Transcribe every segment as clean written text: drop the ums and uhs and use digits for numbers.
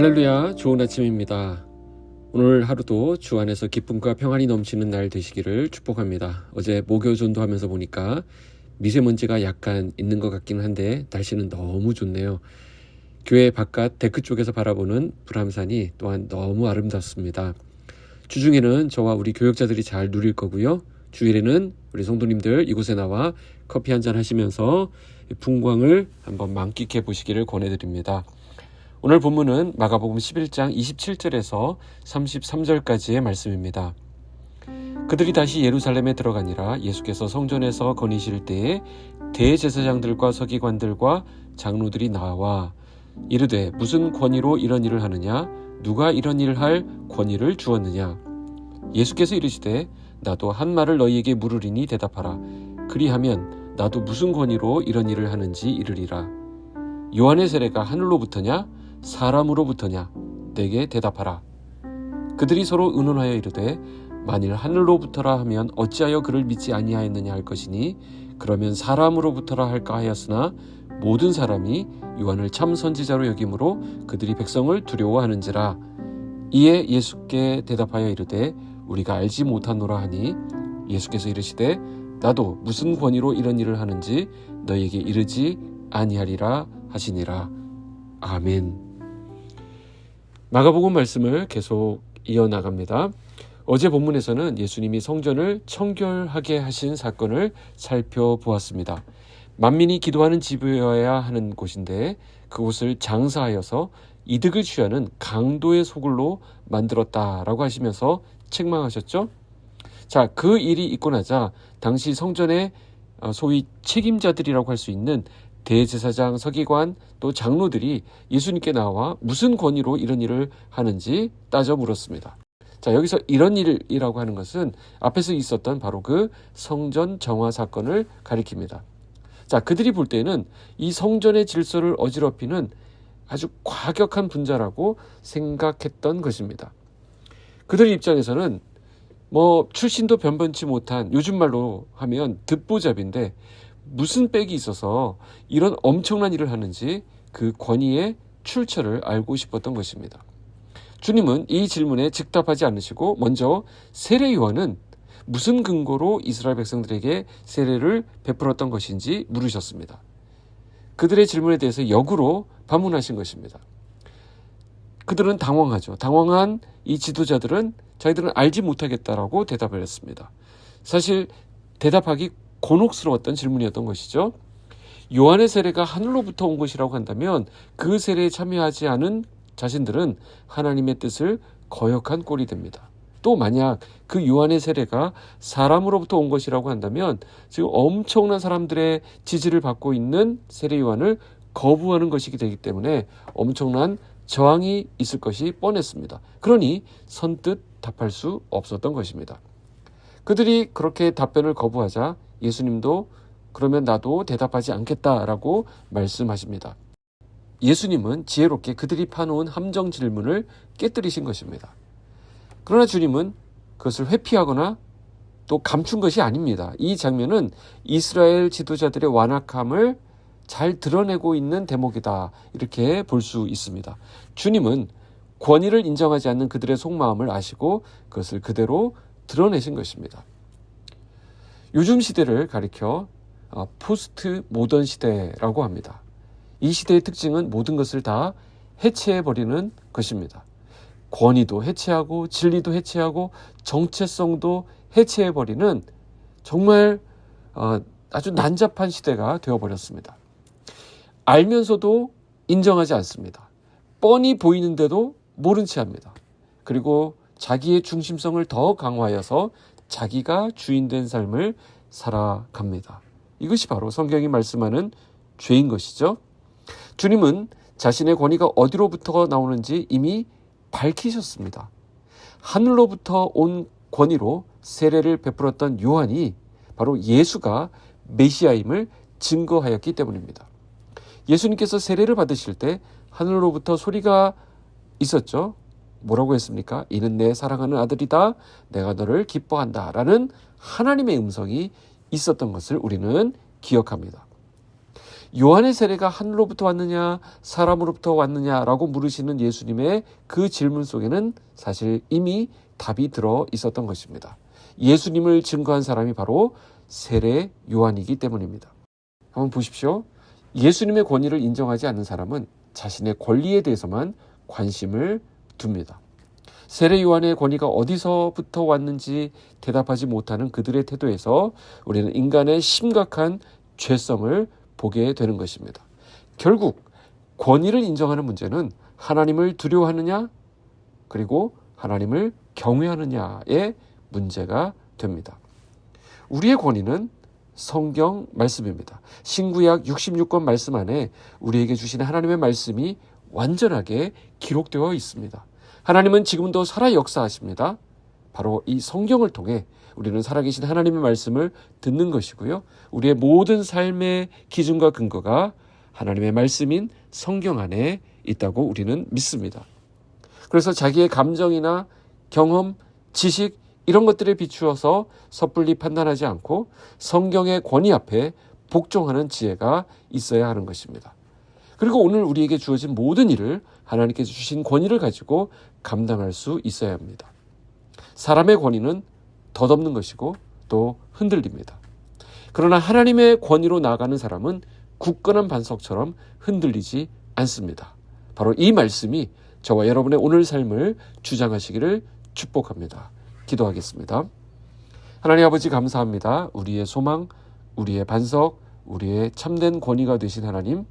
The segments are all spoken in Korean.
할렐루야, 좋은 아침입니다. 오늘 하루도 주 안에서 기쁨과 평안이 넘치는 날 되시기를 축복합니다. 어제 목요 전도하면서 보니까 미세먼지가 약간 있는 것 같기는 한데 날씨는 너무 좋네요. 교회 바깥 데크 쪽에서 바라보는 불암산이 또한 너무 아름답습니다. 주중에는 저와 우리 교역자들이 잘 누릴 거고요. 주일에는 우리 성도님들 이곳에 나와 커피 한잔 하시면서 풍광을 한번 만끽해 보시기를 권해드립니다. 오늘 본문은 마가복음 11장 27절에서 33절까지의 말씀입니다. 그들이 다시 예루살렘에 들어가니라. 예수께서 성전에서 거니실 때에 대제사장들과 서기관들과 장로들이 나와 이르되 무슨 권위로 이런 일을 하느냐? 누가 이런 일을 할 권위를 주었느냐? 예수께서 이르시되 나도 한 말을 너희에게 물으리니 대답하라. 그리하면 나도 무슨 권위로 이런 일을 하는지 이르리라. 요한의 세례가 하늘로부터냐 사람으로부터냐? 내게 대답하라. 그들이 서로 의논하여 이르되 만일 하늘로부터라 하면 어찌하여 그를 믿지 아니하였느냐 할 것이니 그러면 사람으로부터라 할까 하였으나 모든 사람이 요한을 참 선지자로 여김으로 그들이 백성을 두려워하는지라. 이에 예수께 대답하여 이르되 우리가 알지 못하노라 하니 예수께서 이르시되 나도 무슨 권위로 이런 일을 하는지 너희에게 이르지 아니하리라 하시니라. 아멘. 마가복음 말씀을 계속 이어나갑니다. 어제 본문에서는 예수님이 성전을 청결하게 하신 사건을 살펴보았습니다. 만민이 기도하는 집이어야 하는 곳인데 그곳을 장사하여서 이득을 취하는 강도의 소굴로 만들었다라고 하시면서 책망하셨죠. 자, 그 일이 있고 나자 당시 성전의 소위 책임자들이라고 할 수 있는 대제사장, 서기관, 또 장로들이 예수님께 나와 무슨 권위로 이런 일을 하는지 따져 물었습니다. 자, 여기서 이런 일이라고 하는 것은 앞에서 있었던 바로 그 성전 정화 사건을 가리킵니다. 자, 그들이 볼 때는 이 성전의 질서를 어지럽히는 아주 과격한 분자라고 생각했던 것입니다. 그들 입장에서는 출신도 변변치 못한, 요즘 말로 하면 듣보잡인데 무슨 빽이 있어서 이런 엄청난 일을 하는지 그 권위의 출처를 알고 싶었던 것입니다. 주님은 이 질문에 즉답하지 않으시고 먼저 세례 요한은 무슨 근거로 이스라엘 백성들에게 세례를 베풀었던 것인지 물으셨습니다. 그들의 질문에 대해서 역으로 반문하신 것입니다. 그들은 당황하죠. 당황한 이 지도자들은 자기들은 알지 못하겠다라고 대답을 했습니다. 사실 대답하기 곤혹스러웠던 질문이었던 것이죠. 요한의 세례가 하늘로부터 온 것이라고 한다면 그 세례에 참여하지 않은 자신들은 하나님의 뜻을 거역한 꼴이 됩니다. 또 만약 그 요한의 세례가 사람으로부터 온 것이라고 한다면 지금 엄청난 사람들의 지지를 받고 있는 세례 요한을 거부하는 것이기 되기 때문에 엄청난 저항이 있을 것이 뻔했습니다. 그러니 선뜻 답할 수 없었던 것입니다. 그들이 그렇게 답변을 거부하자 예수님도 그러면 나도 대답하지 않겠다라고 말씀하십니다. 예수님은 지혜롭게 그들이 파놓은 함정 질문을 깨뜨리신 것입니다. 그러나 주님은 그것을 회피하거나 또 감춘 것이 아닙니다. 이 장면은 이스라엘 지도자들의 완악함을 잘 드러내고 있는 대목이다, 이렇게 볼 수 있습니다. 주님은 권위를 인정하지 않는 그들의 속마음을 아시고 그것을 그대로 드러내신 것입니다. 요즘 시대를 가리켜 포스트 모던 시대라고 합니다. 이 시대의 특징은 모든 것을 다 해체해버리는 것입니다. 권위도 해체하고 진리도 해체하고 정체성도 해체해버리는 정말 아주 난잡한 시대가 되어버렸습니다. 알면서도 인정하지 않습니다. 뻔히 보이는데도 모른 채 합니다. 그리고 자기의 중심성을 더 강화하여서 자기가 주인된 삶을 살아갑니다. 이것이 바로 성경이 말씀하는 죄인 것이죠. 주님은 자신의 권위가 어디로부터 나오는지 이미 밝히셨습니다. 하늘로부터 온 권위로 세례를 베풀었던 요한이 바로 예수가 메시아임을 증거하였기 때문입니다. 예수님께서 세례를 받으실 때 하늘로부터 소리가 있었죠. 뭐라고 했습니까? 이는 내 사랑하는 아들이다. 내가 너를 기뻐한다. 라는 하나님의 음성이 있었던 것을 우리는 기억합니다. 요한의 세례가 하늘로부터 왔느냐 사람으로부터 왔느냐라고 물으시는 예수님의 그 질문 속에는 사실 이미 답이 들어 있었던 것입니다. 예수님을 증거한 사람이 바로 세례 요한이기 때문입니다. 한번 보십시오. 예수님의 권위를 인정하지 않는 사람은 자신의 권리에 대해서만 관심을 둡니다. 세례 요한의 권위가 어디서부터 왔는지 대답하지 못하는 그들의 태도에서 우리는 인간의 심각한 죄성을 보게 되는 것입니다. 결국 권위를 인정하는 문제는 하나님을 두려워하느냐 그리고 하나님을 경외하느냐의 문제가 됩니다. 우리의 권위는 성경 말씀입니다. 신구약 66권 말씀 안에 우리에게 주신 하나님의 말씀이 완전하게 기록되어 있습니다. 하나님은 지금도 살아 역사하십니다. 바로 이 성경을 통해 우리는 살아계신 하나님의 말씀을 듣는 것이고요. 우리의 모든 삶의 기준과 근거가 하나님의 말씀인 성경 안에 있다고 우리는 믿습니다. 그래서 자기의 감정이나 경험, 지식 이런 것들에 비추어서 섣불리 판단하지 않고 성경의 권위 앞에 복종하는 지혜가 있어야 하는 것입니다. 그리고 오늘 우리에게 주어진 모든 일을 하나님께서 주신 권위를 가지고 감당할 수 있어야 합니다. 사람의 권위는 덧없는 것이고 또 흔들립니다. 그러나 하나님의 권위로 나아가는 사람은 굳건한 반석처럼 흔들리지 않습니다. 바로 이 말씀이 저와 여러분의 오늘 삶을 주장하시기를 축복합니다. 기도하겠습니다. 하나님 아버지 감사합니다. 우리의 소망, 우리의 반석, 우리의 참된 권위가 되신 하나님,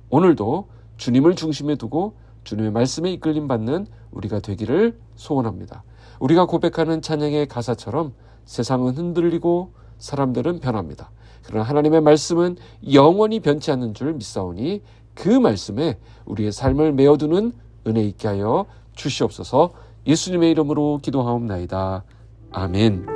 오늘도 주님을 중심에 두고 주님의 말씀에 이끌림 받는 우리가 되기를 소원합니다. 우리가 고백하는 찬양의 가사처럼 세상은 흔들리고 사람들은 변합니다. 그러나 하나님의 말씀은 영원히 변치 않는 줄 믿사오니 그 말씀에 우리의 삶을 메어두는 은혜 있게 하여 주시옵소서. 예수님의 이름으로 기도하옵나이다. 아멘.